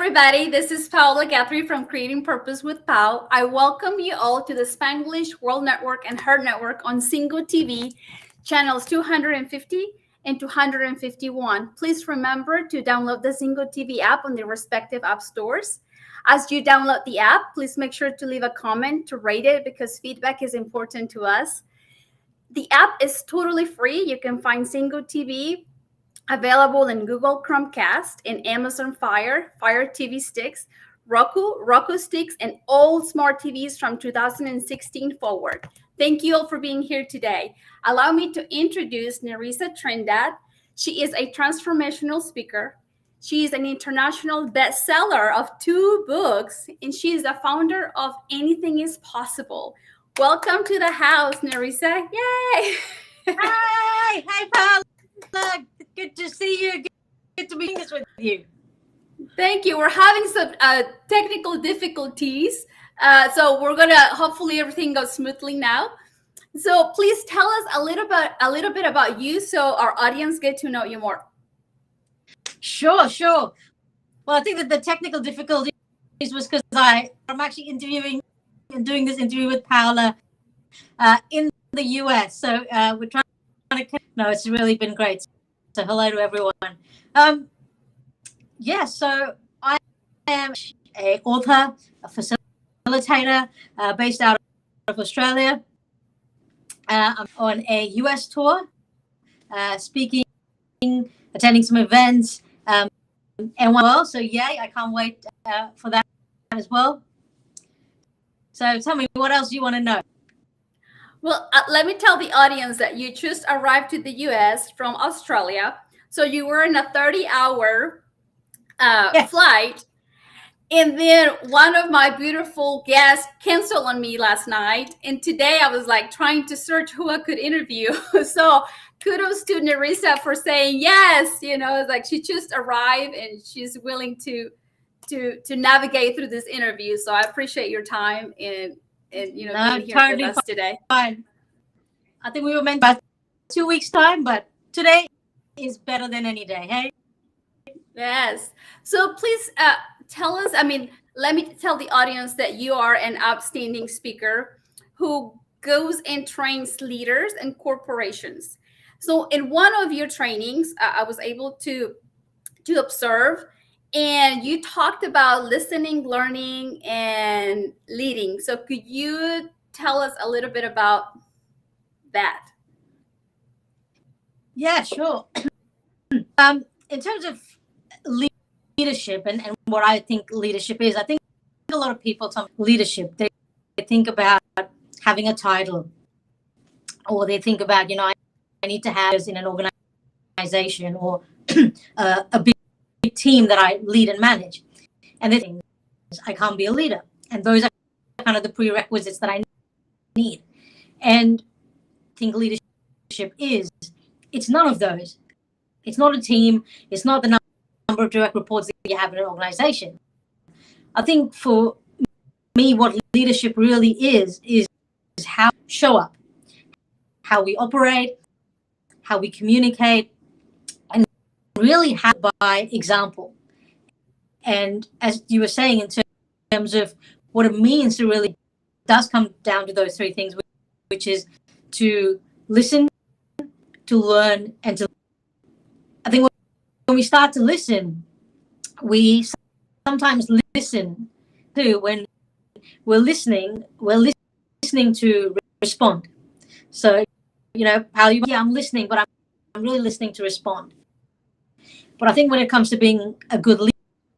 everybody. This is Paola Guthrie from Creating Purpose with Pau. I welcome you all to the Spanglish World Network and Heart Network on Single TV, channels 250 and 251. Please remember to download the Single TV app on the respective app stores. As you download the app, please make sure to leave a comment to rate it because feedback is important to us. The app is totally free. You can find Single TV available in Google Chromecast and Amazon Fire TV sticks, Roku sticks, and all smart TVs from 2016 forward. Thank you all for being here today. Allow me to introduce Nerissa Trindade. She is a transformational speaker. She is an international bestseller of 2 books, and she is the founder of Anything is Possible. Welcome to the house, Nerissa. Yay! Hi, Paula. Good to see you. Good to be here with you. Thank you. We're having some technical difficulties, so we're gonna hopefully everything goes smoothly now. So please tell us a little bit about you, so our audience get to know you more. Sure. Well, I think that the technical difficulties was because I'm actually doing this interview with Paula in the US. So we're trying to. No, it's really been great. So hello to everyone. So I am an author, a facilitator based out of Australia. I'm on a US tour, speaking, attending some events, and well. So yay! I can't wait for that as well. So tell me, what else do you want to know? Well, let me tell the audience that you just arrived to the U.S. from Australia. So you were in a 30-hour flight. And then one of my beautiful guests canceled on me last night. And today I was like trying to search who I could interview. So kudos to Nerissa for saying yes. It's like she just arrived and she's willing to navigate through this interview. So I appreciate your time and being here totally with us today. Fine. I think we were meant about 2 weeks' time, but today is better than any day, hey? Yes. So please tell us, let me tell the audience that you are an outstanding speaker who goes and trains leaders and corporations. So in one of your trainings, I was able to observe, and you talked about listening, learning, and leading. So could you tell us a little bit about that? Yeah, sure. In terms of leadership and what I think leadership is, I think a lot of people talk leadership. They think about having a title, or they think about, I need to have in an organization or a big team that I lead and manage. And they think I can't be a leader. And those are kind of the prerequisites that I need. And I think leadership it's none of those. It's not a team. It's not the number of direct reports that you have in an organization. I think for me, what leadership really is how we show up, how we operate, how we communicate, and really have by example. And as you were saying, in terms of what it means to really does come down to those 3 things, which is to listen, to learn, and to. I think when we start to listen, we sometimes listen to when we're listening to respond. So, I'm listening, but I'm really listening to respond. But I think when it comes to being a good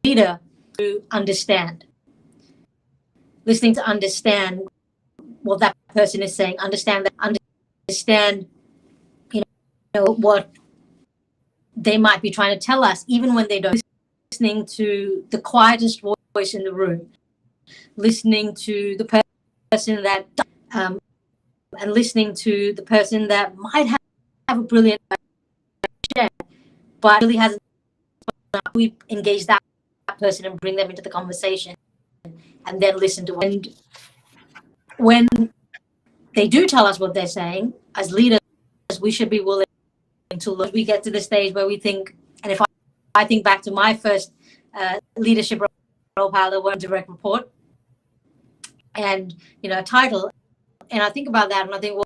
leader, to understand, listening to understand what that person is saying, understand what they might be trying to tell us, even when they don't. Listening to the quietest voice in the room, listening to the person that, and listening to the person that might have a brilliant idea, but really hasn't. We engage that person and bring them into the conversation, and then listen to. And when they do tell us what they're saying, as leaders, we should be willing to look. We get to the stage where we think, and if I think back to my first leadership pilot, one direct report, and a title. And I think about that, and I think,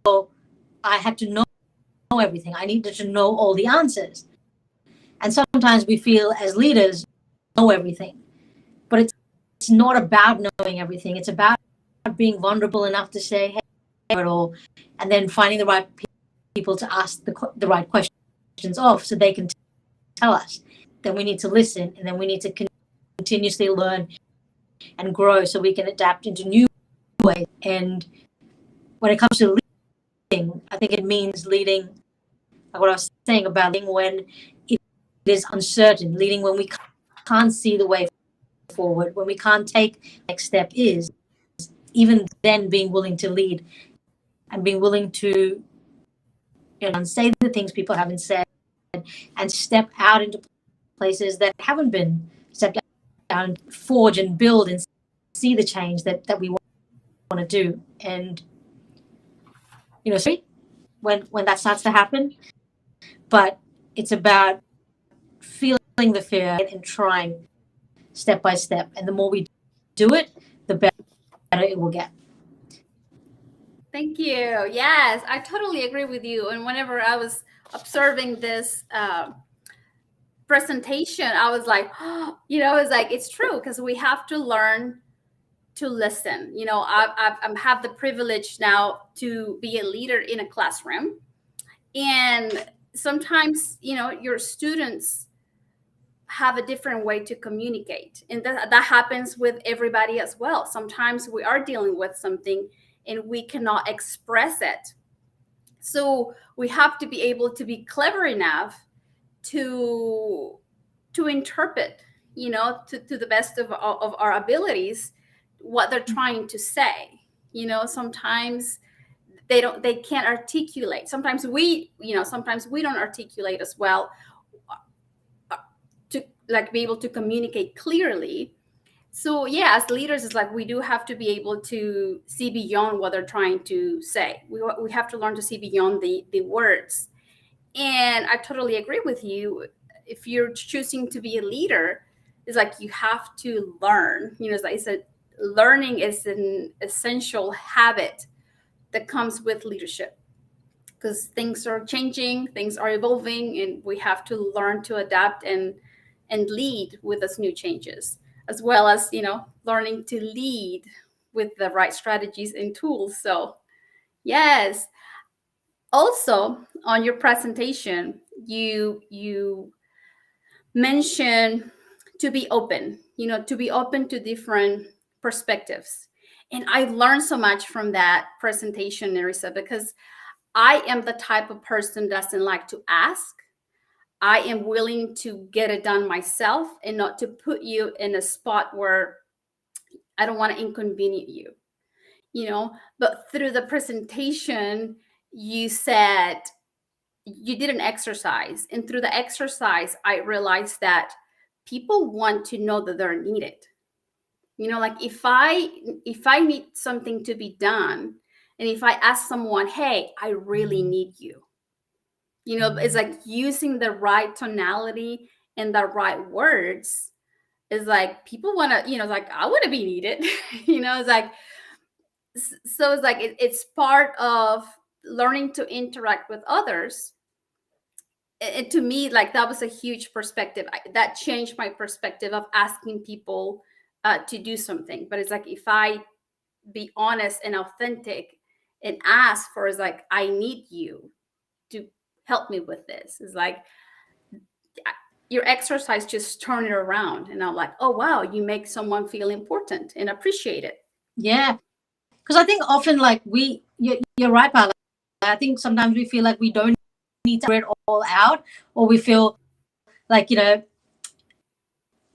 well, I had to know everything. I needed to know all the answers. And sometimes we feel as leaders know everything, but it's not about knowing everything. It's about being vulnerable enough to say, hey, at all, and then finding the right people to ask the right questions of, so they can tell us. Then we need to listen, and then we need to continuously learn and grow so we can adapt into new ways. And when it comes to leading, I think it means leading, like what I was saying about leading when it is uncertain, leading when we can't see the way forward, when we can't take the next step is, even then being willing to lead and being willing to say the things people haven't said and step out into places that haven't been stepped out and forge and build and see the change that we want to do. And when that starts to happen, but it's about feeling the fear and trying step by step, and the more we do it, the better it will get. Thank you. Yes, I totally agree with you. And whenever I was observing this presentation, I was like, it's like, it's true, because we have to learn to listen. I have the privilege now to be a leader in a classroom. And sometimes, your students have a different way to communicate. And that happens with everybody as well. Sometimes we are dealing with something and we cannot express it. So we have to be able to be clever enough to interpret, to the best of our abilities, what they're trying to say. Sometimes they can't articulate. Sometimes we don't articulate as well, to be able to communicate clearly. So yeah, as leaders, it's like we do have to be able to see beyond what they're trying to say. We have to learn to see beyond the words. And I totally agree with you. If you're choosing to be a leader, it's like you have to learn. As I said, learning is an essential habit that comes with leadership, because things are changing, things are evolving, and we have to learn to adapt and lead with those new changes, as well as learning to lead with the right strategies and tools. So yes. Also, on your presentation, you mentioned to be open, to be open to different perspectives. And I learned so much from that presentation, Nerissa, because I am the type of person that doesn't like to ask. I am willing to get it done myself and not to put you in a spot where I don't want to inconvenience you. But through the presentation, you said you did an exercise. And through the exercise, I realized that people want to know that they're needed. Like if I need something to be done, and if I ask someone, hey, I really need you, it's like using the right tonality and the right words is like people want to, like I want to be needed. It's like, so it's like it's part of learning to interact with others. And to me, like that was a huge perspective. That changed my perspective of asking people to do something. But it's like if I be honest and authentic and ask for, is like, I need you to help me with this. It's like your exercise just turn it around, and I'm like, oh wow, you make someone feel important and appreciate it. Yeah, because I think often, like you're right, Paula. I think sometimes we feel like we don't need to it all out, or we feel like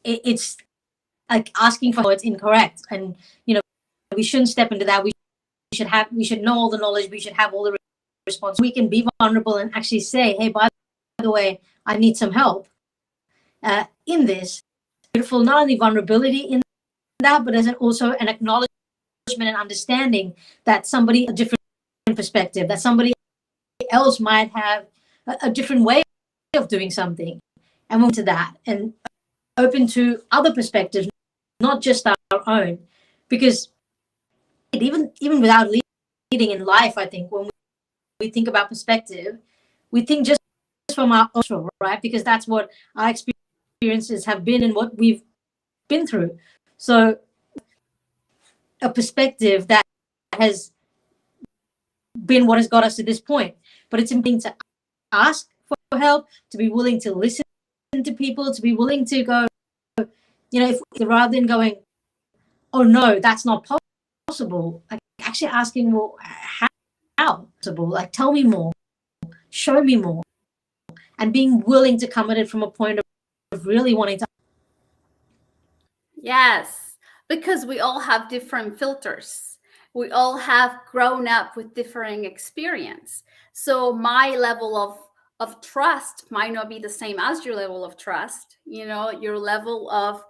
it's like asking for it's incorrect, and we shouldn't step into that. We should know all the knowledge. We should have all the response. We can be vulnerable and actually say, hey, by the way, I need some help in this. Beautiful, not only vulnerability in that, but as also an acknowledgement and understanding that somebody a different perspective, that somebody else might have a different way of doing something, and we're to that and open to other perspectives, not just our own, because even without leading in life, I think when we think about perspective, we think just from our own, right? Because that's what our experiences have been and what we've been through. So a perspective that has been what has got us to this point. But it's important to ask for help, to be willing to listen to people, to be willing to go, if rather than going, oh no, that's not possible, like actually asking, well, how possible? Like, tell me more, show me more, and being willing to come at it from a point of really wanting to. Yes, because we all have different filters. We all have grown up with differing experience. So my level of trust might not be the same as your level of trust. Your level of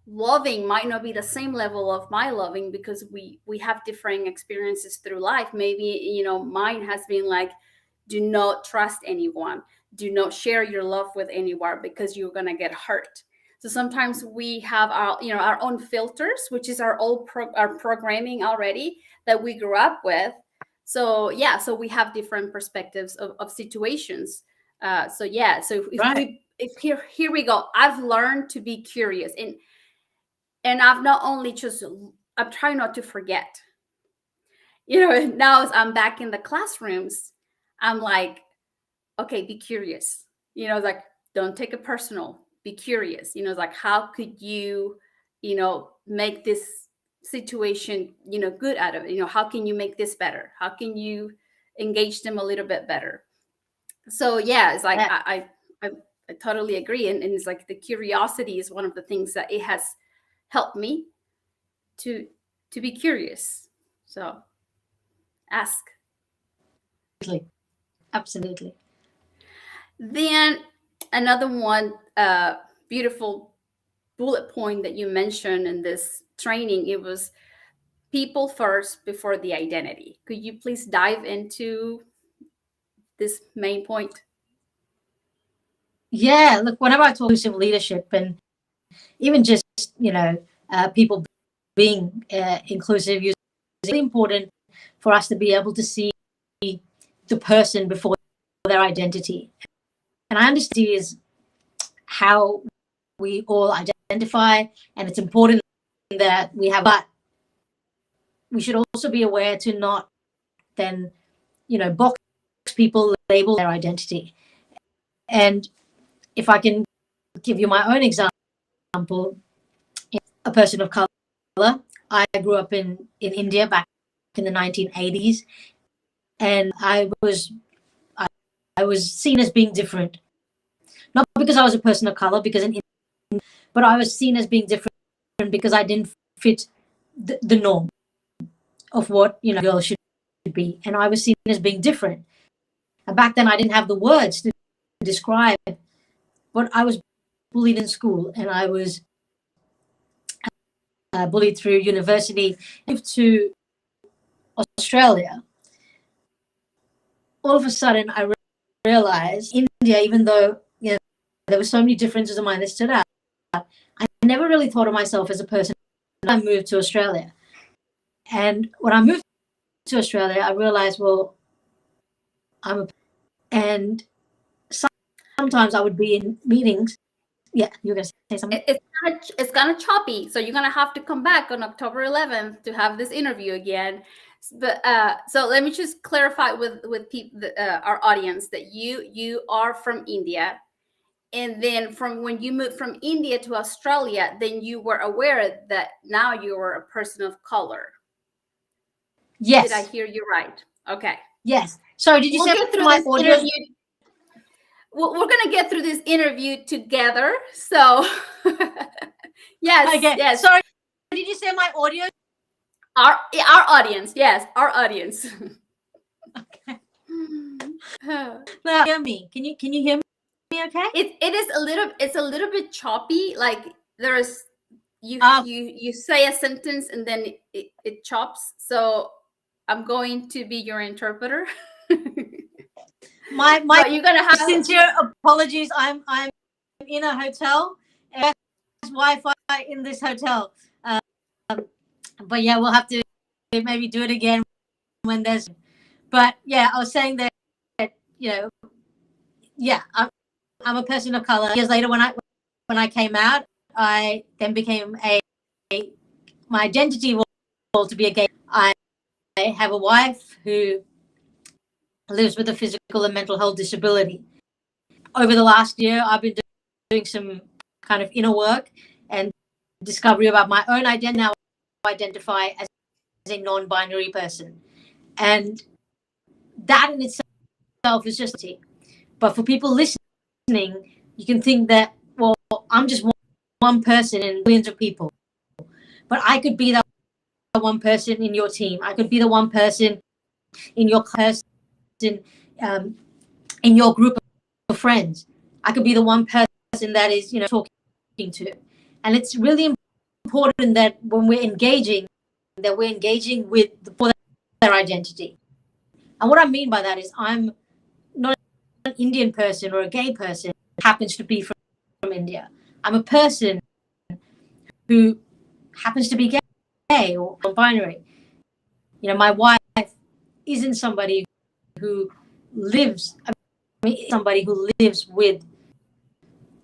loving might not be the same level of my loving, because we have differing experiences through life. Maybe mine has been like, do not trust anyone, do not share your love with anyone, because you're gonna get hurt. So sometimes we have our own filters, which is our our programming already that we grew up with. So we have different perspectives of situations. So if Right. if here we go. I've learned to be curious, and I've not only just, I'm trying not to forget. Now as I'm back in the classrooms, I'm like, okay, be curious. It's like, don't take it personal. Be curious. It's like, how could you, make this situation, good out of it? How can you make this better? How can you engage them a little bit better? So it's like, Yeah. I totally agree. And it's like the curiosity is one of the things that it has helped me to be curious. So ask. Absolutely. Then another one, beautiful bullet point that you mentioned in this training, it was people first before the identity. Could you please dive into this main point? Yeah, look, whenever I talk inclusive leadership, and even just people being inclusive, it's really important for us to be able to see the person before their identity. And I understand is how we all identify, and it's important that we have, but we should also be aware to not then box people, label their identity. And if I can give you my own example, a person of color, I grew up in India back in the 1980s, and I was seen as being different, not because I was a person of color, but I was seen as being different because I didn't fit the norm of what girls should be, and I was seen as being different. And back then, I didn't have the words to describe, but I was bullied in school, and I was bullied through university. I moved to Australia. All of a sudden, I realized India, even though there were so many differences in mine that stood out, I never really thought of myself as a person. I moved to Australia, and when I moved to Australia, I realized, well, and sometimes I would be in meetings. Yeah, you were gonna say something. It's kind of choppy, so you're gonna have to come back on October 11th to have this interview again. But so let me just clarify with people, our audience, that you are from India, and then from when you moved from India to Australia, then you were aware that now you were a person of color. Yes. Did I hear you right? Okay. Yes. Sorry, did you say get through my this audio? interview? We're gonna get through this interview together. So yes, Okay. yes. Sorry, did you say my audio? Our audience, yes, our audience. Okay. Now, hear me. Can you hear me? Okay. It's a little bit choppy. Like there's you say a sentence and then it chops. So I'm going to be your interpreter. My you're gonna have sincere apologies. I'm in a hotel. Wi-Fi in this hotel. But yeah, we'll have to maybe do it again when there's. But yeah, I was saying that you know, yeah, I'm a person of color. Years later, when I came out, I then became my identity was to be a gay. I have a wife who lives with a physical and mental health disability. Over the last year, I've been doing some kind of inner work and discovery about my own identity. Now I identify as a non-binary person, and that in itself is just. But for people listening, you can think that, well, I'm just one person in millions of people, but I could be that one person in your team. I could be the one person in your person, in your group of friends. I could be the one person that is, talking to. And it's really important that when we're engaging, that we're engaging with their identity. And what I mean by that is I'm not an Indian person or a gay person who happens to be from India. I'm a person who happens to be gay or non-binary. My wife isn't somebody who lives, somebody who lives with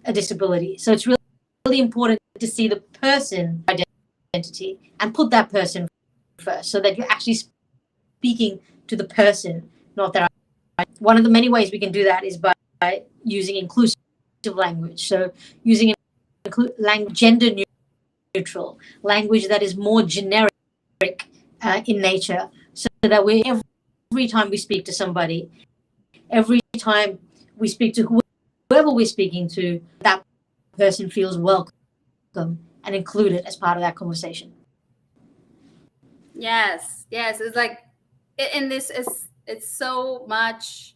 a disability. So it's really, really important to see the person identity and put that person first, so that you're actually speaking to the person, not that. One of the many ways we can do that is by using inclusive language. So using gender neutral language that is more generic in nature, so that every time we speak to somebody, every time we speak to whoever we're speaking to, that person feels welcome and included as part of that conversation. Yes, it's like, in this is, it's so much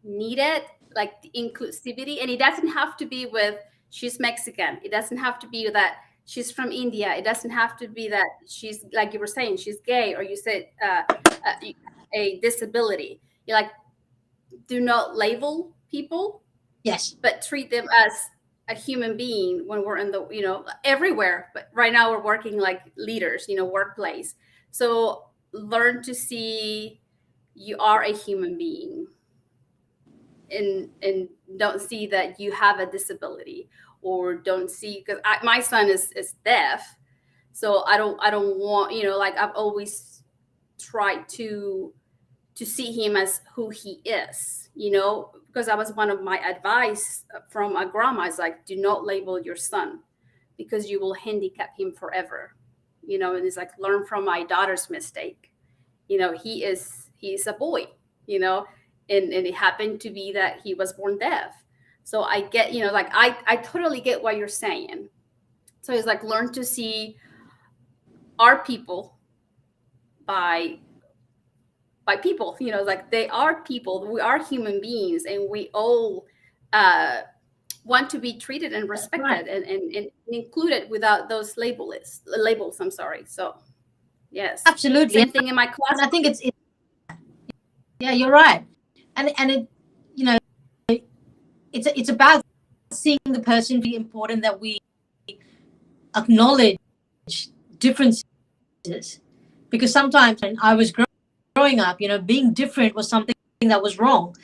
needed, like the inclusivity. And it doesn't have to be with she's Mexican, it doesn't have to be that she's from India, it doesn't have to be that she's, like you were saying, she's gay, or you said a disability. You're like, do not label people, yes, but treat them as a human being when we're in the, everywhere. But right now we're working like leaders, workplace. So learn to see you are a human being, and don't see that you have a disability, or don't see, because my son is deaf, so I don't want, like, I've always tried to see him as who he is, because that was one of my advice from a grandma, is like, do not label your son, because you will handicap him forever, and it's like, learn from my daughter's mistake. He's a boy, and it happened to be that he was born deaf. So I get, like, I totally get what you're saying. So it's like, learn to see our people by people, like, they are people, we are human beings, and we all want to be treated and respected, right, and included without those labels. I'm sorry. So yes, absolutely. Same thing in my class. And I think it's yeah, you're right. And it, it's about seeing the person. Be important that we acknowledge differences, because sometimes when I was growing up, being different was something that was wrong.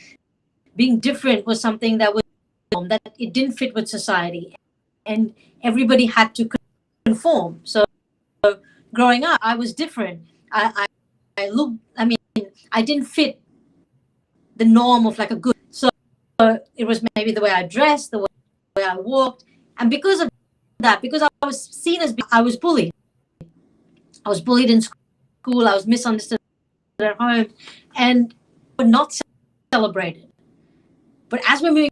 Being different was something that was that it didn't fit with society, and everybody had to conform. So growing up, I was different. I looked. I mean, I didn't fit the norm of like a good. So it was maybe the way I dressed, the way I walked, and because of that, because I was seen as, I was bullied. I was bullied in school. I was misunderstood at home, and were not celebrated. But as we're moving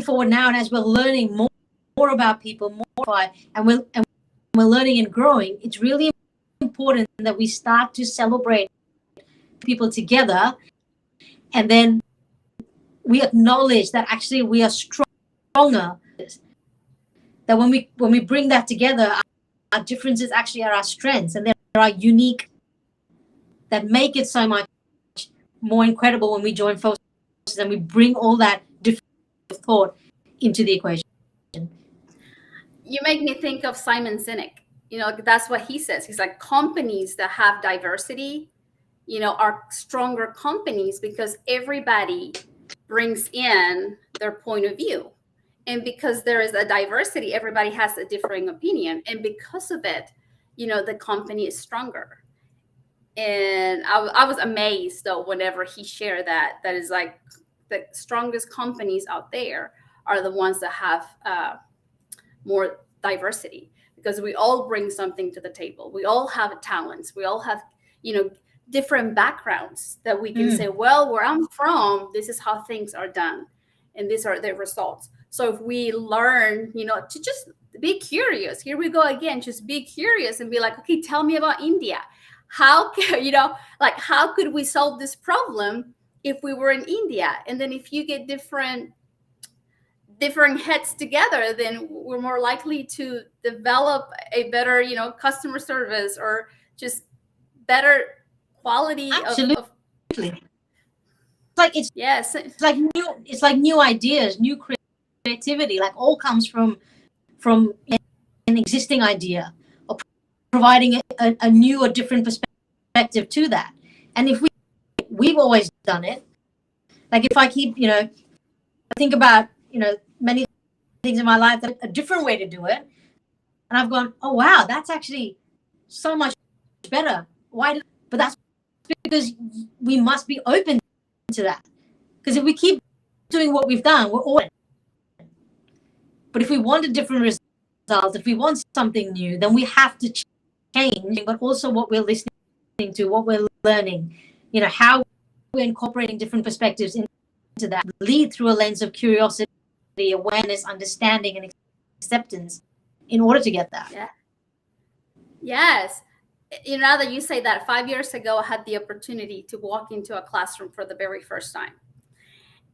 forward now, and as we're learning more about people, and we're learning and growing, it's really important that we start to celebrate people together, and then we acknowledge that actually we are stronger. That when we bring that together, our differences actually are our strengths, and they are unique, that make it so much more incredible when we join forces and we bring all that different thought into the equation. You make me think of Simon Sinek. That's what he says. He's like, companies that have diversity, are stronger companies because everybody brings in their point of view. And because there is a diversity, everybody has a differing opinion. And because of it, the company is stronger. And I was amazed though, whenever he shared that is like the strongest companies out there are the ones that have more diversity, because we all bring something to the table. We all have talents. We all have, different backgrounds that we can say, well, where I'm from, this is how things are done, and these are the results. So if we learn, to just be curious, here we go again, just be curious and be like, okay, tell me about India. How can, how could we solve this problem if we were in India? And then if you get different heads together, then we're more likely to develop a better, customer service, or just better quality. Absolutely. of It's yes, it's like new ideas, new creativity, like all comes from an existing idea, or providing a new or different perspective to that. And if we've always done it, like if I keep, think about, many things in my life that a different way to do it, and I've gone, oh wow, that's actually so much better. But that's because we must be open to that. Because if we keep doing what we've done, we're all. But if we want a different result, if we want something new, then we have to change, but also what we're listening to, what we're learning, how we're incorporating different perspectives into that, lead through a lens of curiosity, awareness, understanding, and acceptance in order to get that. Yeah. Yes. Now that you say that, 5 years ago, I had the opportunity to walk into a classroom for the very first time.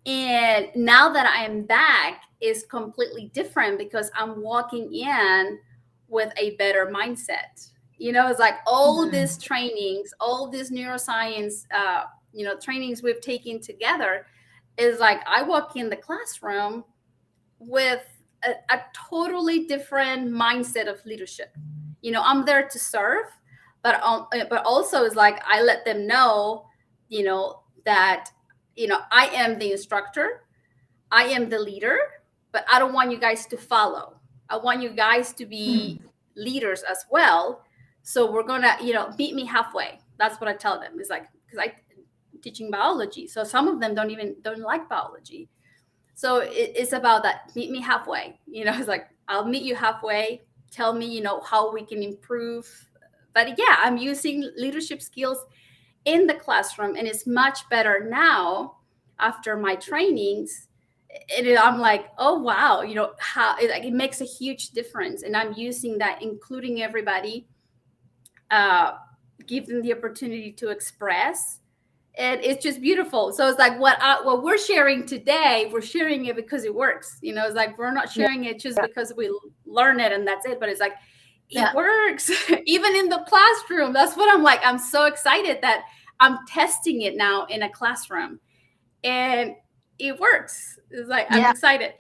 And now that I am back, is completely different, because I'm walking in with a better mindset. It's like all these trainings, all these neuroscience, trainings we've taken together, is like I walk in the classroom with a totally different mindset of leadership. I'm there to serve, but also is like I let them know, that I am the instructor, I am the leader, but I don't want you guys to follow. I want you guys to be leaders as well. So we're gonna, meet me halfway. That's what I tell them. It's like, because I'm teaching biology, so some of them don't like biology. So it's about that. Meet me halfway. It's like I'll meet you halfway. Tell me, how we can improve. But yeah, I'm using leadership skills in the classroom, and it's much better now after my trainings. And I'm like, oh wow, how it makes a huge difference. And I'm using that, including everybody, give them the opportunity to express. And it's just beautiful. So it's like what we're sharing today, we're sharing it because it works. It's like we're not sharing it just because we learn it and that's it. But it's like it works even in the classroom. That's what I'm like. I'm so excited that I'm testing it now in a classroom, and it works. It's like I'm excited.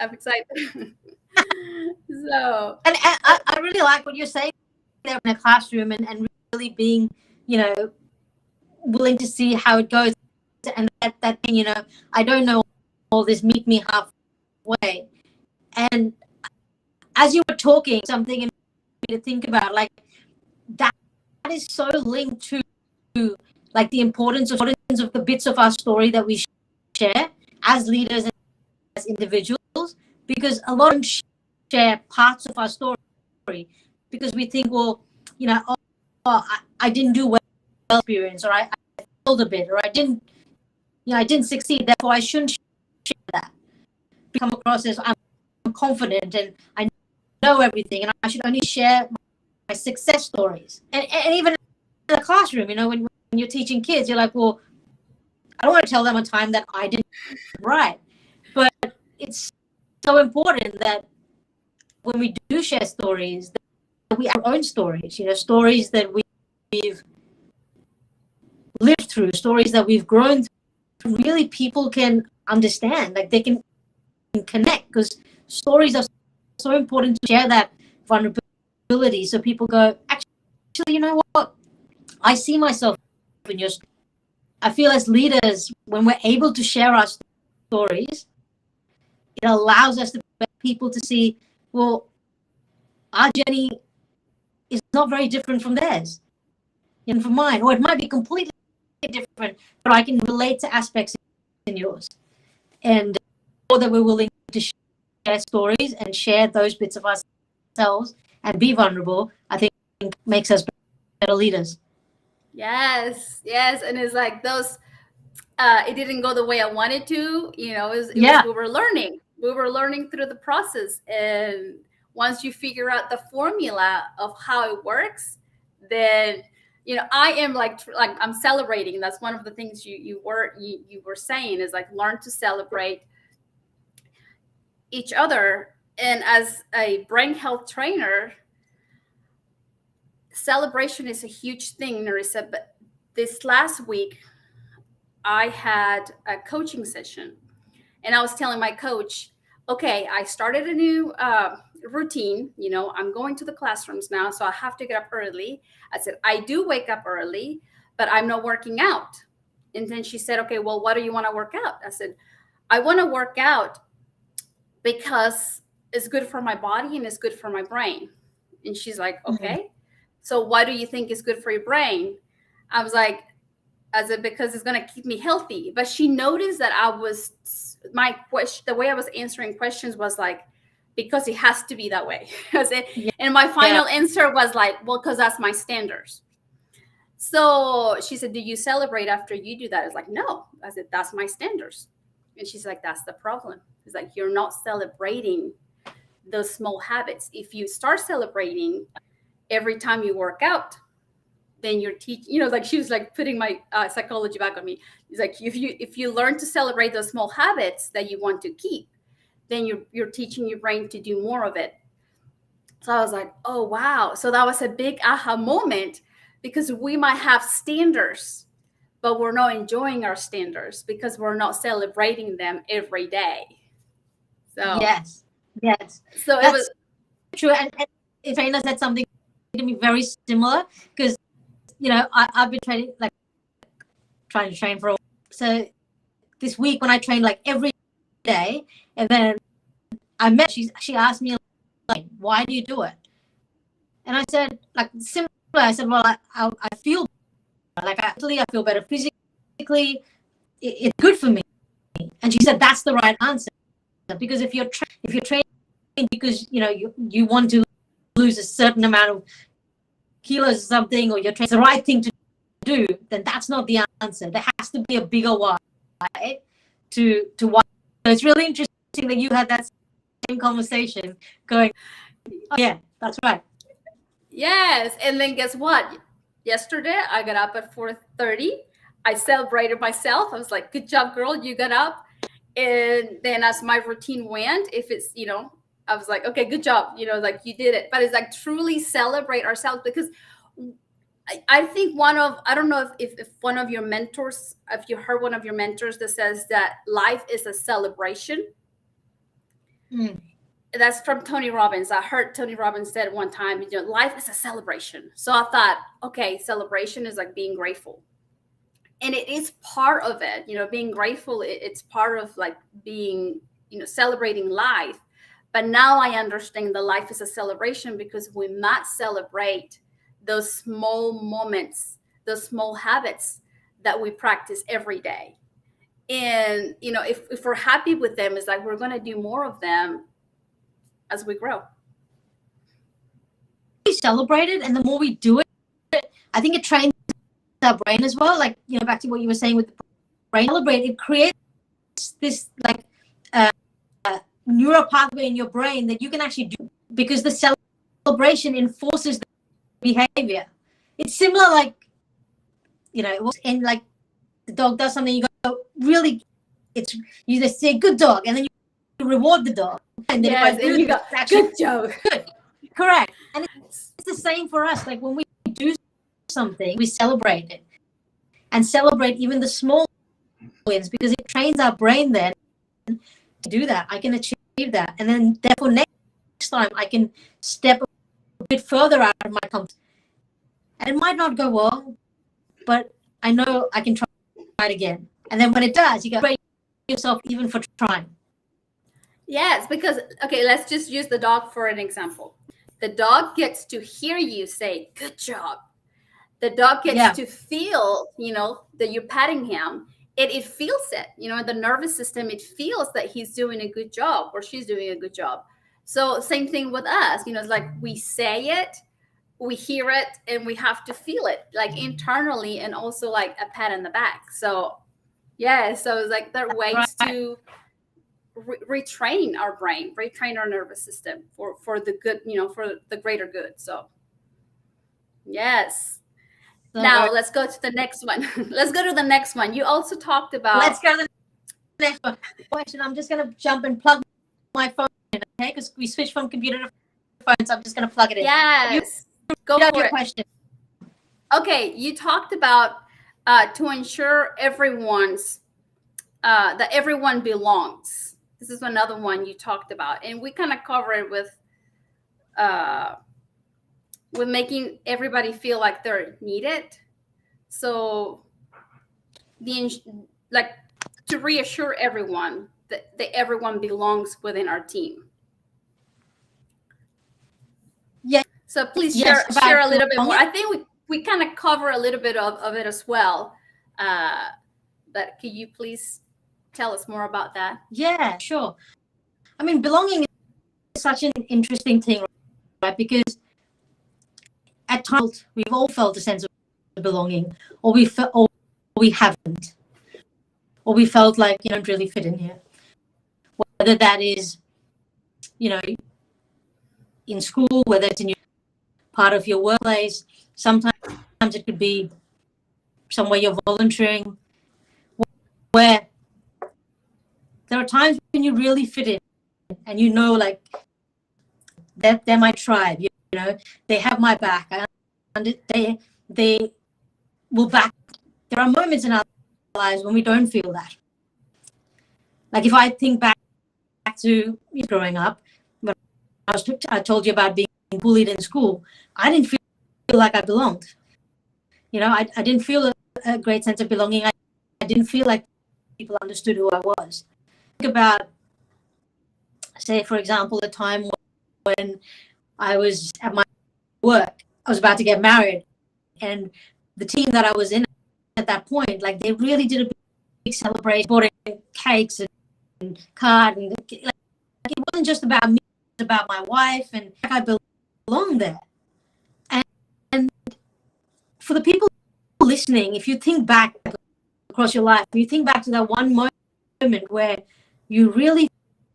So, and I really like what you're saying there in a classroom, and really being, willing to see how it goes, and that thing, I don't know all this, meet me halfway. And as you were talking, something in me to think about, like that is so linked to like the importance of the bits of our story that we share as leaders and as individuals, because a lot of them share parts of our story because we think, well, I didn't do well experience, or I failed a bit, or I didn't succeed, therefore I shouldn't share that. Come across as I'm confident and I know everything, and I should only share my success stories. And even in the classroom, when you're teaching kids, you're like, well, I don't want to tell them a time that I didn't right. But it's so important that when we do share stories, that we have our own stories, stories that we've lived through, stories that we've grown through, really people can understand, like they can connect, because stories are so important to share that vulnerability. So people go, actually, you know what? I see myself in your story. I feel as leaders, when we're able to share our stories, it allows us to people to see, well, our journey is not very different from theirs and from mine, or it might be completely different, but I can relate to aspects in yours. And more that we're willing to share stories and share those bits of ourselves and be vulnerable, I think makes us better leaders. Yes, yes. And it's like those, it didn't go the way I wanted to, you know, we were learning. We were learning through the process. And once you figure out the formula of how it works, then, you know, I am like I'm celebrating. That's one of the things you were saying is like learn to celebrate each other. And as a brain health trainer, celebration is a huge thing, Nerissa. But this last week, I had a coaching session, and I was telling my coach, okay, I started a new routine. You know, I'm going to the classrooms now, so I have to get up early. I said, I do wake up early, but I'm not working out. And then she said, okay, well, what do you want to work out? I said, I want to work out because it's good for my body and it's good for my brain. And she's like, okay, so why do you think it's good for your brain? I was like, because it's going to keep me healthy. But she noticed that my question, the way I was answering questions was like, because it has to be that way. And my final answer was like, well, because that's my standards. So she said, do you celebrate after you do that? I was like, no. I said, that's my standards. And she's like, that's the problem. It's like, you're not celebrating those small habits. If you start celebrating every time you work out, then you're teaching, you know, like she was like putting my psychology back on me. It's like, if you learn to celebrate those small habits that you want to keep, then you're teaching your brain to do more of it. So I was like, oh, wow. So that was a big aha moment, because we might have standards, but we're not enjoying our standards because we're not celebrating them every day. So yes. So that's it was true. And trainer said something to me very similar, because, you know, I've been trying to train for a while. So this week when I trained like every day, and then I met, she asked me, like, why do you do it? And I said, like, similar. I said, well, I feel like I feel better physically. It's good for me. And she said, that's the right answer. Because if you're training because, you know, you want to lose a certain amount of kilos or something, or you're training the right thing to do, then that's not the answer. There has to be a bigger why to why. So it's really interesting that you had that same conversation going, oh, yeah, that's right. Yes. And then guess what? Yesterday, I got up at 4:30. I celebrated myself. I was like, good job, girl. You got up. And then as my routine went, if it's, you know, I was like, okay, good job. You know, like you did it. But it's like truly celebrate ourselves, because I think I don't know if one of your mentors, if you heard one of your mentors that says that life is a celebration. That's from Tony Robbins. I heard Tony Robbins said one time, you know, life is a celebration. So I thought, okay, celebration is like being grateful. And it is part of it, you know, being grateful. It's part of like being, you know, celebrating life. But now I understand that life is a celebration, because we might celebrate those small moments, those small habits that we practice every day. And, you know, if we're happy with them, it's like we're going to do more of them as we grow. We celebrate it, and the more we do it, I think it trains our brain as well. Like, you know, back to what you were saying with the brain, celebrate, it creates this like neural pathway in your brain that you can actually do, because the celebration enforces the behavior. It's similar, like, you know, and like the dog does something, you go, really, you just say good dog, and then you reward the dog, and then yes, and you go, good job. Good. Correct. And it's the same for us. Like when we do something, we celebrate it, and celebrate even the small wins, because it trains our brain then to do that. I can achieve that, and then therefore next time I can step bit further out of my comfort. And it might not go well, but I know I can try it again. And then when it does, you go, praise yourself even for trying. Yes, because, okay, let's just use the dog for an example. The dog gets to hear you say, good job. The dog gets to feel, that you're patting him. It feels it, the nervous system, it feels that he's doing a good job or she's doing a good job. So same thing with us, it's like we say it, we hear it, and we have to feel it like internally, and also like a pat on the back. So yeah, so it's like there are ways to retrain our brain, retrain our nervous system for the good, for the greater good. So yes. Now let's go to the next one. Let's go to the next one. You also talked about. Let's go to the next one. Question. I'm just going to jump and plug my phone in, okay? Because we switched from computer to phone, so I'm just going to plug it in. Yes. Go for your it. Question. Okay, you talked about to ensure that everyone belongs. This is another one you talked about, and we kind of cover it with making everybody feel like they're needed. So to reassure everyone that everyone belongs within our team. Yeah. So please share a little bit more. I think we kind of cover a little bit of it as well. But can you please tell us more about that? Yeah, sure. I mean, belonging is such an interesting thing, right? Because at times we've all felt a sense of belonging, or we haven't, or we felt like you don't really fit in here. Whether that is, in school, whether it's in your part of your workplace, sometimes it could be somewhere you're volunteering, where there are times when you really fit in, and like they're my tribe. They have my back, and they will back. There are moments in our lives when we don't feel that. Like if I think back to growing up, when I told you about being bullied in school, I didn't feel like I belonged. I didn't feel a great sense of belonging. I didn't feel like people understood who I was. Think about, say, for example, a time when I was at my work. I was about to get married, and the team that I was in at that point, like they really did a big celebration, bought in cakes and card, and it wasn't just about me, it was about my wife, and I belonged there. And for the people listening, if you think back across your life, you think back to that one moment where you really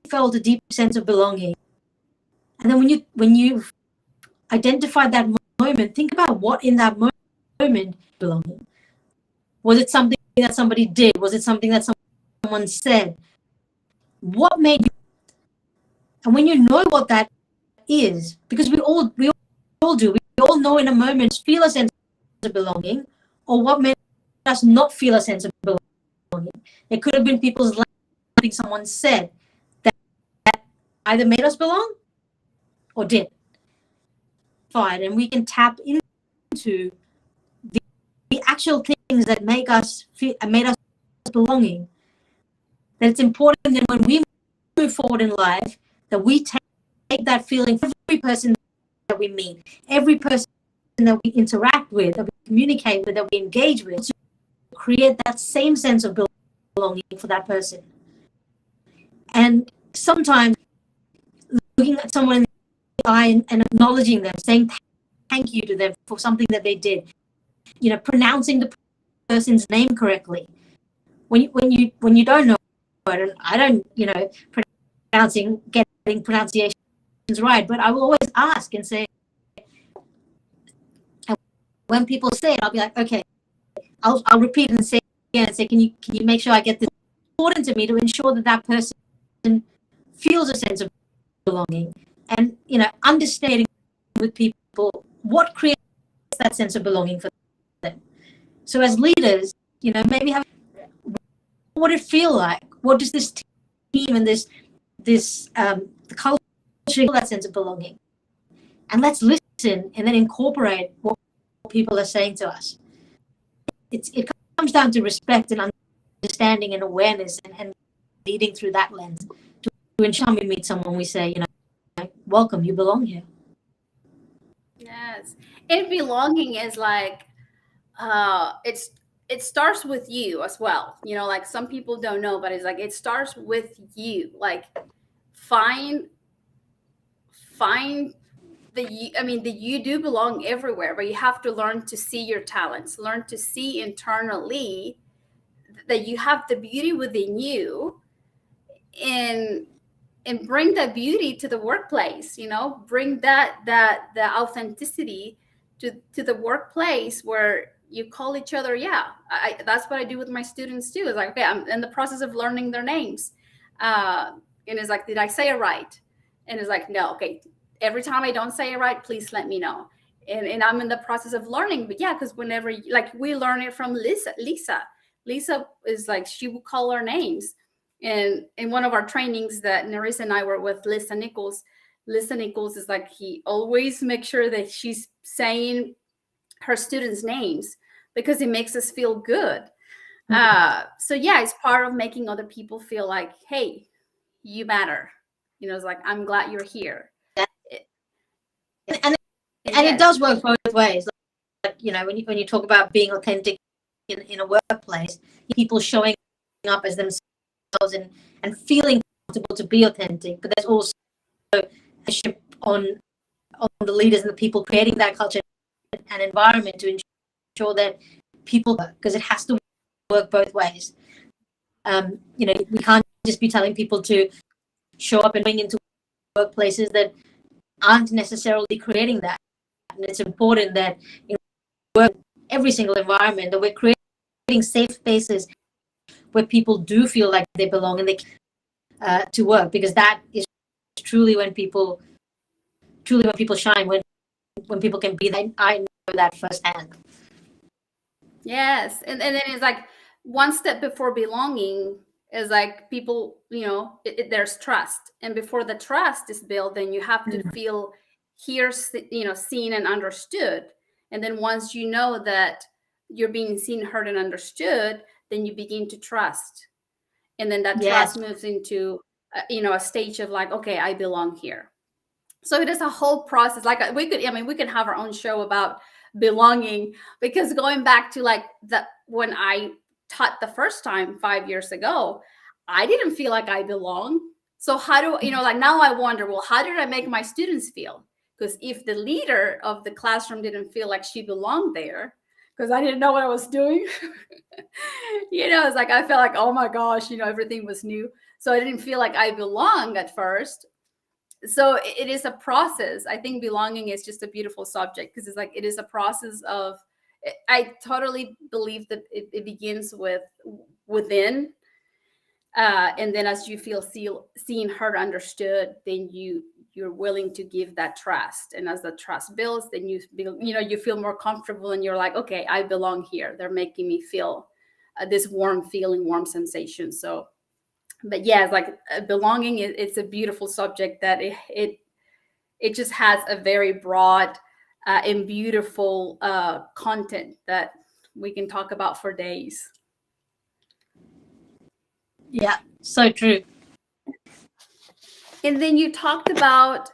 felt a deep sense of belonging, and then when you identified that moment, think about what in that moment belonging. Was it something that somebody did? Was it something that someone said? What made you? And when you know what that is, because we all do, we all know in a moment, feel a sense of belonging, or what made us not feel a sense of belonging. It could have been people's lives, something someone said that either made us belong or did. And we can tap into the actual things that make us feel and made us belonging. That it's important that when we move forward in life, that we take that feeling for every person that we meet, every person that we interact with, that we communicate with, that we engage with, to create that same sense of belonging for that person. And sometimes looking at someone in the eye and acknowledging them, saying thank you to them for something that they did, pronouncing the person's name correctly. When you don't know it, and I don't, getting pronunciations right, but I will always ask and say, and when people say it, I'll be like, okay, I'll repeat and say again and say, can you make sure I get this? It's important to me to ensure that person feels a sense of belonging, and understanding with people what creates that sense of belonging for them. So as leaders, maybe what would it feel like? What does this team and this the culture feel that sense of belonging? And let's listen and then incorporate what people are saying to us. It comes down to respect and understanding and awareness, and leading through that lens to ensure we meet someone, we say, welcome, you belong here. Yes. And belonging is like it starts with you as well. Like some people don't know, but it's like it starts with you. Like find the you do belong everywhere, but you have to learn to see your talents, learn to see internally that you have the beauty within you, and bring that beauty to the workplace. Bring the authenticity to the workplace, where you call each other. Yeah, that's what I do with my students too. It's like, okay, I'm in the process of learning their names, and it's like, did I say it right? And it's like, no. Okay, every time I don't say it right, please let me know. And I'm in the process of learning. But yeah, because whenever like we learn it from Lisa is like, she will call our names. And in one of our trainings that Nerissa and I were with, Lisa Nichols is like, he always makes sure that she's saying her students' names because it makes us feel good. So yeah, it's part of making other people feel like, hey, you matter. It's like, I'm glad you're here. And it does work both ways. Like, when you talk about being authentic in a workplace, people showing up as themselves and feeling comfortable to be authentic. But there's also a shift on the leaders and the people creating that culture and environment to ensure that people, because it has to work both ways. We can't just be telling people to show up and bring into workplaces that aren't necessarily creating that. And it's important that in every single environment that we're creating safe spaces where people do feel like they belong and they to work, because that is truly when people shine, when people can be that. I know that firsthand. Yes. And then it's like one step before belonging is like people, there's trust. And before the trust is built, then you have to feel here, seen and understood. And then once you know that you're being seen, heard, and understood, then you begin to trust. And then that trust moves into, a stage of like, okay, I belong here. So it is a whole process. Like we could have our own show about belonging, because going back to like when I taught the first time 5 years ago, I didn't feel like I belong. So how do like now I wonder, well, how did I make my students feel? Because if the leader of the classroom didn't feel like she belonged there, because I didn't know what I was doing, it's like I felt like, oh my gosh, everything was new. So I didn't feel like I belonged at first. So it is a process. I think belonging is just a beautiful subject, because it's like it is a process of, I totally believe that it begins within, and then as you feel seen, heard, understood, then you're willing to give that trust, and as the trust builds, then you feel more comfortable, and you're like, okay, I belong here. They're making me feel this warm feeling, warm sensation. So. But yeah, it's like belonging. It's a beautiful subject that it just has a very broad and beautiful content that we can talk about for days. Yeah, so true. And then you talked about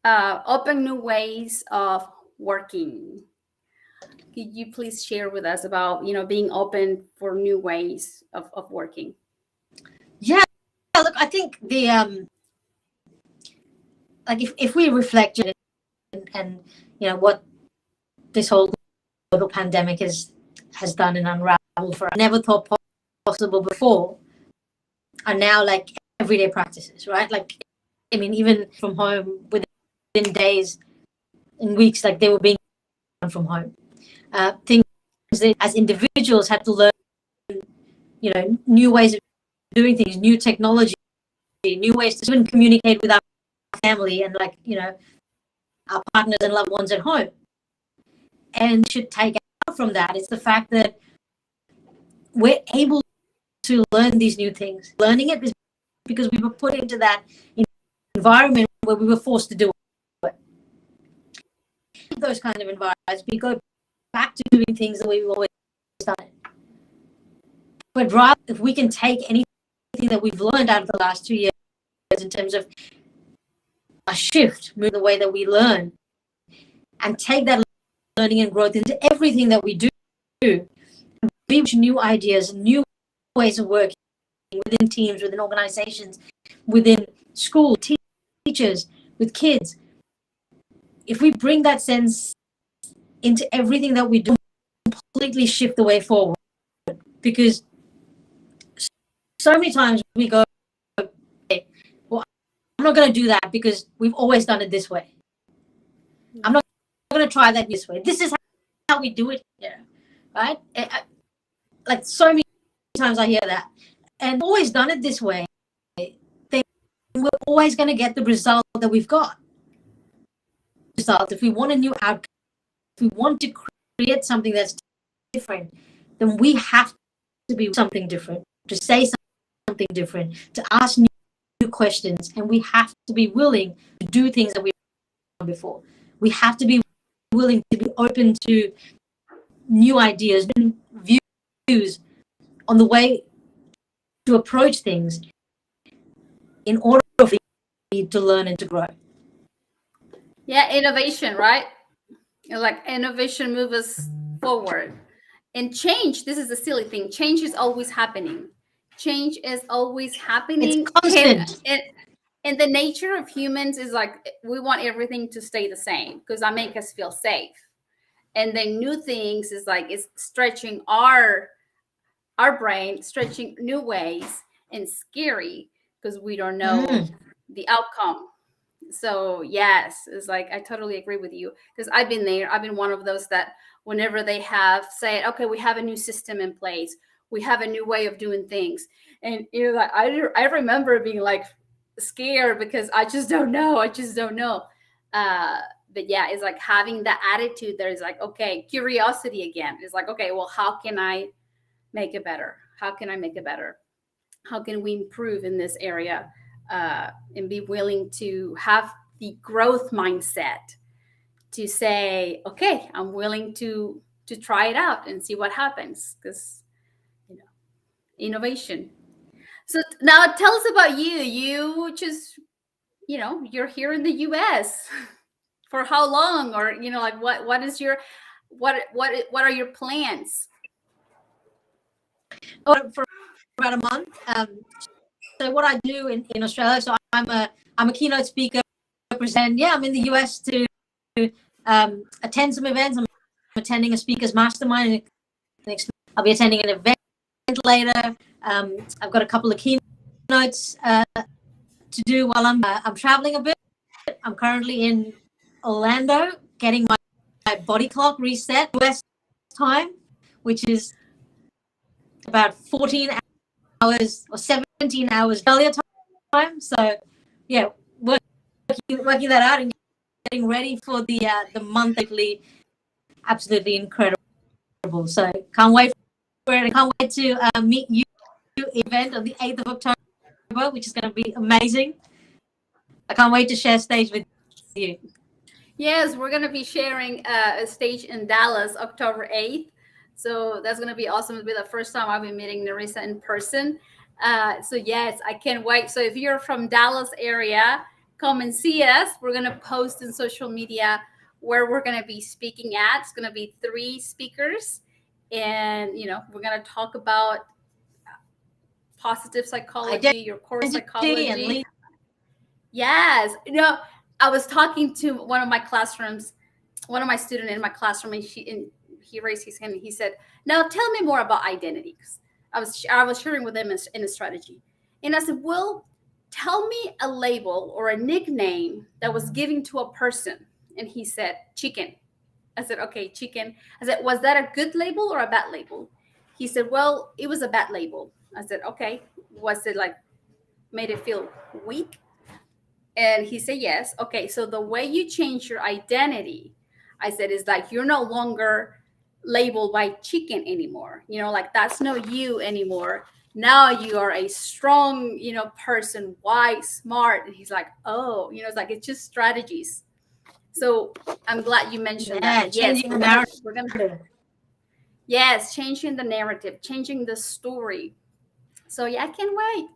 open new ways of working. Could you please share with us about being open for new ways of working? Yeah, look, I think the like if we reflect and what this whole global pandemic has done and unraveled for us, never thought possible before, are now like everyday practices, right? Like, I mean, even from home, within days and weeks, like they were being done from home. Things that as individuals had to learn, new ways of doing things, new technology, new ways to even communicate with our family and our partners and loved ones at home. And should take out from that is the fact that we're able to learn these new things. Learning it is because we were put into that environment where we were forced to do it. those kind of environments. We go back to doing things the way we've always done it. But rather, if we can take anything that we've learned out of the last 2 years in terms of a shift, move the way that we learn, and take that learning and growth into everything that we do, be new ideas, new ways of working within teams, within organizations, within school, teachers, with kids. If we bring that sense into everything that we do, completely shift the way forward. Because so many times we go, okay, well, I'm not going to do that because we've always done it this way. I'm not going to try that this way. This is how we do it here, right? Like so many times I hear that. And always done it this way, then we're always going to get the result that we've got. If we want a new outcome, if we want to create something that's different, then we have to be something different, to say something different, to ask new questions, and we have to be willing to do things that we've done before. We have to be willing to be open to new ideas, new views on the way to approach things in order for you to learn and to grow. Yeah, innovation, right? Like innovation moves us forward. And change, this is a silly thing. Change is always happening. Change is always happening. It's constant. And the nature of humans is like we want everything to stay the same because that makes us feel safe. And then new things is like it's stretching our brain, stretching new ways, and scary because we don't know the outcome. So yes, it's like I totally agree with you because I've been there. I've been one of those that whenever they have said, okay, we have a new system in place, we have a new way of doing things, and like I remember being like scared because I just don't know. But yeah, it's like having that attitude that is like, okay, curiosity again. It's like, okay, well, how can I make it better? How can I make it better? How can we improve in this area? And be willing to have the growth mindset to say, okay, I'm willing to try it out and see what happens because innovation. So now tell us about you. You just you're here in the U.S. for how long, or like what is your what are your plans? For about a month. So what I do in Australia, so I'm a keynote speaker, present. Yeah, I'm in the US to attend some events. I'm attending a speakers mastermind. I'll be attending an event later. I've got a couple of keynotes to do while I'm traveling a bit. I'm currently in Orlando getting my body clock reset US time, which is about 14 hours or 17 hours earlier time. So yeah, working that out and getting ready for the month. Absolutely incredible. So can't wait for it. I can't wait to meet you event on the 8th of October, which is going to be amazing. I can't wait to share stage with you. Yes, we're going to be sharing a stage in Dallas October 8th. So that's going to be awesome. It'll be the first time I'll be meeting Nerissa in person. So yes, I can't wait. So if you're from Dallas area, come and see us. We're going to post in social media where we're going to be speaking at. It's going to be 3 speakers. And, we're going to talk about positive psychology, your core psychology. Yes. I was talking to one of my students in my classroom, and he raised his hand and he said, now tell me more about identity. I was sharing with him in a strategy. And I said, well, tell me a label or a nickname that was given to a person. And he said, chicken. I said, okay, chicken. I said, was that a good label or a bad label? He said, well, it was a bad label. I said, okay. Was it like made it feel weak? And he said, yes. Okay, so the way you change your identity, I said, is like you're no longer labeled by chicken anymore. Like that's no you anymore. Now you are a strong, person, wise, smart. And he's like, oh, it's like it's just strategies. So I'm glad you mentioned Yeah, that. Yes, changing the narrative. we're gonna yes, changing the narrative, changing the story. So yeah, I can't wait.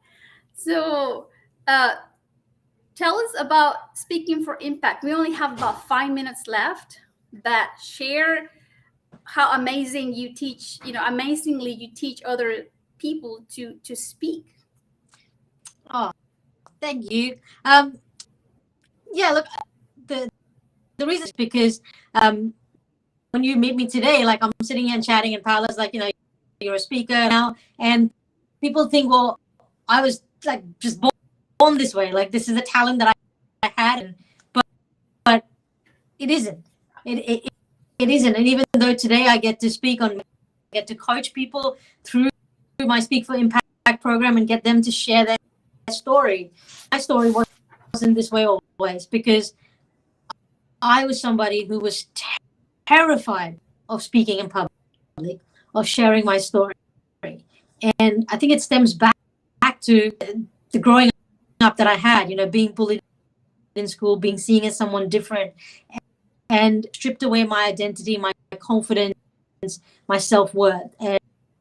So uh, tell us about speaking for impact. We only have about 5 minutes left, but share how amazing you teach. Amazingly you teach other people to speak. Oh, thank you. Yeah, look, the the reason is because when you meet me today, like I'm sitting here and chatting, and Paula's like, you're a speaker now, and people think, well, I was like just born this way, like this is a talent that I had, but it isn't. It isn't. And even though today I get to get to coach people through my Speak for Impact program and get them to share their story. My story wasn't this way always, because I was somebody who was terrified of speaking in public, of sharing my story. And I think it stems back to the growing up that I had, being bullied in school, being seen as someone different, and stripped away my identity, my confidence, my self-worth.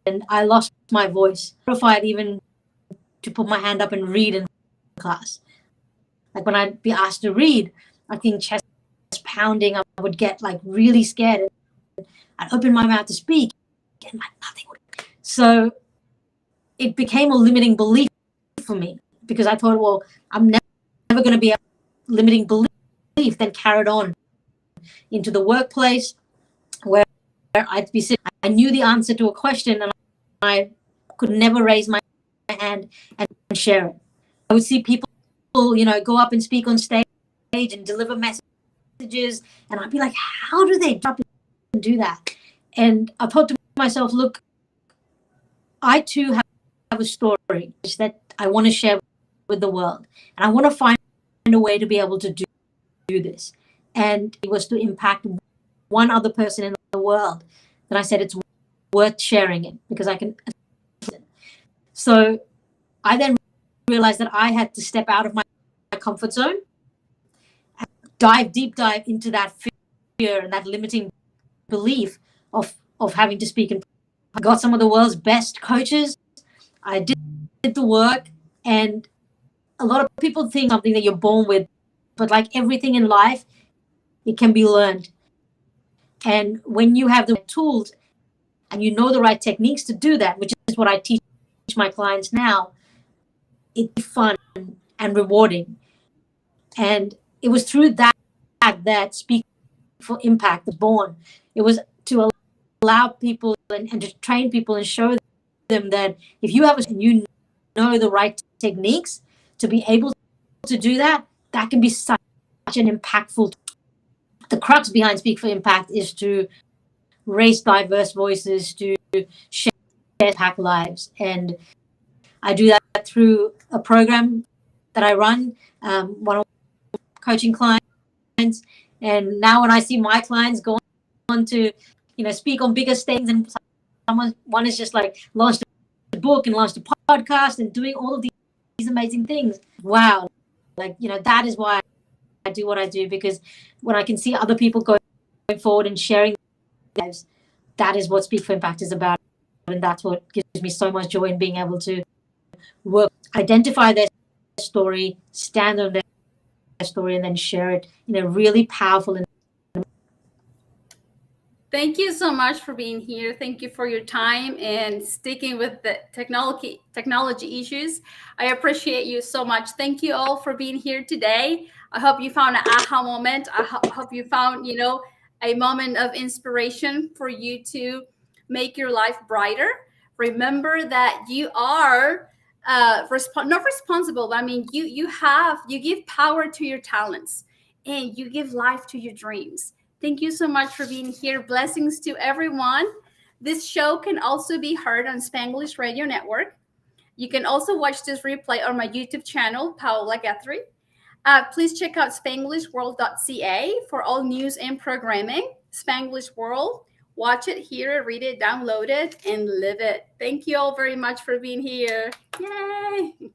And I lost my voice. Terrified even to put my hand up and read in class. Like when I'd be asked to read, I think chest pounding, I would get like really scared. I'd open my mouth to speak and like nothing would. So it became a limiting belief for me, because I thought, well, I'm never going to be a limiting belief. Then carried on into the workplace, where I'd be sitting. I knew the answer to a question and I could never raise my hand and share it. I would see people, go up and speak on stage and deliver messages, and I'd be like, how do they drop and do that? And I thought to myself, look, I too have a story that I want to share with the world, and I want to find a way to be able to do this. And it was to impact one other person in the world. Then I said it's worth sharing it, because I can. So I then realized that I had to step out of my comfort zone, deep dive into that fear and that limiting belief of having to speak. And I got some of the world's best coaches. I did the work, and a lot of people think something that you're born with, but like everything in life, it can be learned. And when you have the tools and you know the right techniques to do that, which is what I teach my clients now, it's fun and rewarding. And it was through that Speak for Impact was born. It was to allow people and to train people and show them that if you have you know the right techniques to be able to do that, that can be such an impactful. The crux behind Speak for Impact is to raise diverse voices, to share impact lives. And I do that through a program that I run, one of coaching clients. And now when I see my clients go on to, speak on bigger stages, and one is just like launched a book and launched a podcast and doing all of these amazing things. Wow. Like, that is why I do what I do, because when I can see other people going forward and sharing their lives, that is what Speak for Impact is about. And that's what gives me so much joy in being able to work, identify their story, stand on their story, and then share it in a really powerful and Thank you so much for being here. Thank you for your time and sticking with the technology issues. I appreciate you so much. Thank you all for being here today. I hope you found an aha moment. I hope you found, a moment of inspiration for you to make your life brighter. Remember that you are not responsible, but I mean you give power to your talents, and you give life to your dreams. Thank you so much for being here. Blessings to everyone. This show can also be heard on Spanglish Radio Network. You can also watch this replay on my YouTube channel, Paola Guthrie. Please check out spanglishworld.ca for all news and programming. Spanglish World. Watch it, hear it, read it, download it, and live it. Thank you all very much for being here. Yay!